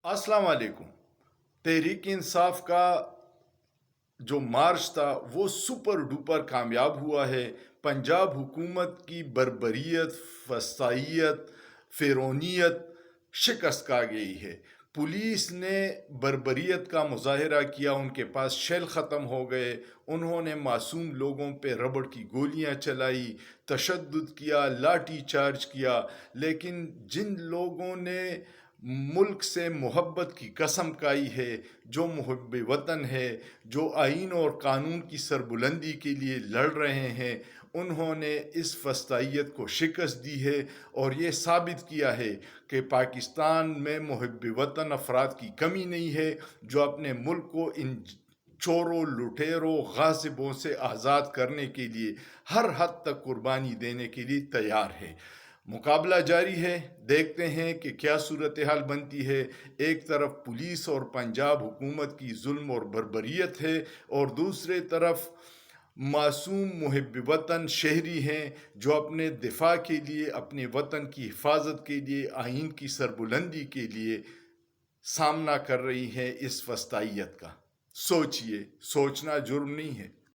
अस्सलाम वालेकुम। तहरीक इंसाफ का जो मार्च था वो सुपर डुपर कामयाब हुआ है। पंजाब हुकूमत की बर्बरियत, फसाइयत, फिरौनियत शिकस्त खा गई है। पुलिस ने बर्बरियत का मुजाहरा किया, उनके पास शेल ख़त्म हो गए, उन्होंने मासूम लोगों पे रबड़ की गोलियां चलाई, तशद्दुद किया, लाठी चार्ज किया। लेकिन जिन लोगों ने मुल्क से मोहब्बत की कसम खाई है, जो मुहब्ब वतन है, जो आइन और कानून की सरबुलंदी के लिए लड़ रहे हैं, उन्होंने इस फस्तायत को शिकस्त दी है और ये साबित किया है कि पाकिस्तान में मुहब्ब वतन अफराद की कमी नहीं है, जो अपने मुल्क को इन चोरों, लुटेरों, गासिबों से आज़ाद करने के लिए हर हद तक कुर्बानी देने के लिए तैयार है। मुकाबला जारी है, देखते हैं कि क्या सूरत हाल बनती है। एक तरफ पुलिस और पंजाब हुकूमत की जुल्म और बर्बरियत है, और दूसरे तरफ मासूम मुहब्ब वतन शहरी हैं जो अपने दिफा के लिए, अपने वतन की हिफाजत के लिए, आइन की सरबुलंदी के लिए सामना कर रही हैं इस फस्तायत का। सोचिए, सोचना जुर्म नहीं है।